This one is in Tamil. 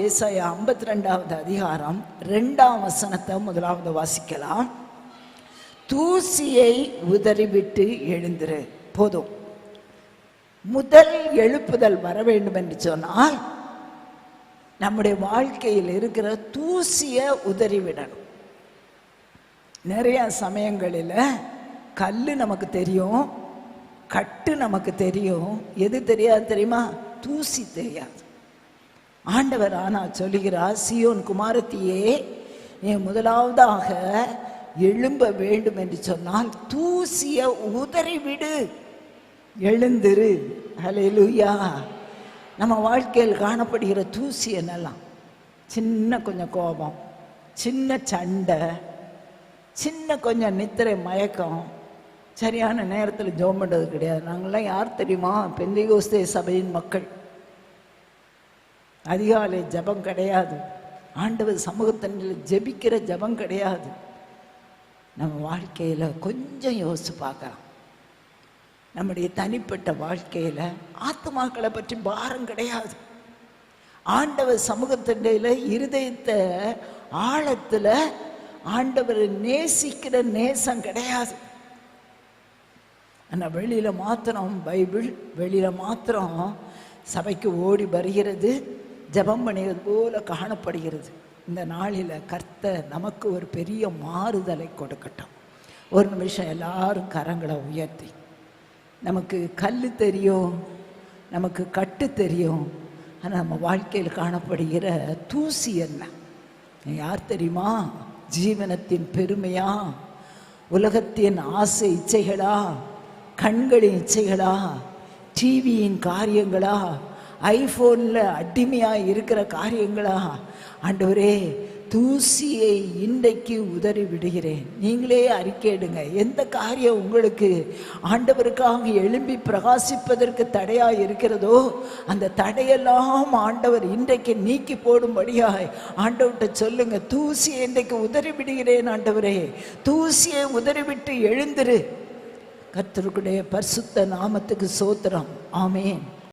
ஏசாயா 52வது அதிகாரம் 2ஆம் வசனத்தை முதலாவது வாசிக்கலாம். தூசியை உதறிவிட்டு எழுந்திரு. போதும். முதல் எழுப்புதல் வர வேண்டும் என்று சொன்னால் நம்முடைய வாழ்க்கையில் இருக்கிற தூசியை உதறிவிடணும். நிறைய சமயங்களில் கல்லு நமக்கு தெரியும், கட்டு நமக்கு தெரியும், எது தெரியாது தெரியுமா? தூசி தெரியாது. ஆண்டவர் ஆனால் சொல்லுகிறார், சீயோன் குமாரத்தியே, நீ முதலாவதாக எழும்ப வேண்டும் என்று சொன்னால் தூசியை உதறிவிடு, எழுந்திரு. ஹல்லேலூயா. நம்ம வாழ்க்கையில் காணப்படுகிற தூசி என்னெல்லாம்? சின்ன கொஞ்சம் கோபம், சின்ன சண்டை, சின்ன கொஞ்சம் நித்திரை மயக்கம், சரியான நேரத்தில் ஜெபம் பண்ணுறது கிடையாது. நாங்கள்லாம் யார் தெரியுமா? பெந்தைகோஸ்தே சபையின் மக்கள். அதிகாலை ஜபம் கிடையாது, ஆண்டவர் சமூகத்தில் ஜெபிக்கிற ஜபம் கிடையாது. நம்ம வாழ்க்கையில் கொஞ்சம் யோசிச்சு பார்க்கலாம். நம்முடைய தனிப்பட்ட வாழ்க்கையில் ஆத்மாக்களை பற்றி பாரம் கிடையாது. ஆண்டவர் சமூகத்தின் இருதயத்தை ஆழத்தில் ஆண்டவரை நேசிக்கிற நேசம் கிடையாது. ஆனால் வெளியில் மாத்திரம் பைபிள், வெளியில் மாத்திரம் சபைக்கு ஓடி வருகிறது, ஜெபம் பண்ணுகிறது போல காணப்படுகிறது. இந்த நாளில் கர்த்தர் நமக்கு ஒரு பெரிய மாறுதலை கொடுக்கட்டும். ஒரு நிமிஷம் எல்லாரும் கரங்களை உயர்த்தி, நமக்கு கல் தெரியும், நமக்கு கட்டு தெரியும், ஆனால் நம்ம வாழ்க்கையில் காணப்படுகிற தூசி என்ன? யார் தெரியுமா? ஜீவனத்தின் பெருமையா, உலகத்தின் ஆசை இச்சைகளா, கண்களின் இச்சைகளா, டிவியின் காரியங்களா, ஐஃபோனில் அடிமையாக இருக்கிற காரியங்களா? ஆண்டவரே, தூசியை இன்றைக்கு உதறி விடுகிறேன். நீங்களே அறிக்கையிடுங்க. எந்த காரியம் உங்களுக்கு ஆண்டவருக்காக எழும்பி பிரகாசிப்பதற்கு தடையாக இருக்கிறதோ அந்த தடையெல்லாம் ஆண்டவர் இன்றைக்கு நீக்கி போடும்படியாய் ஆண்டவர்கிட்ட சொல்லுங்க. தூசியை இன்றைக்கு உதறி விடுகிறேன் ஆண்டவரே, தூசியை உதறிவிட்டு எழுந்திரு. கர்த்தருடைய பரிசுத்த நாமத்துக்கு ஸ்தோத்திரம். ஆமென்.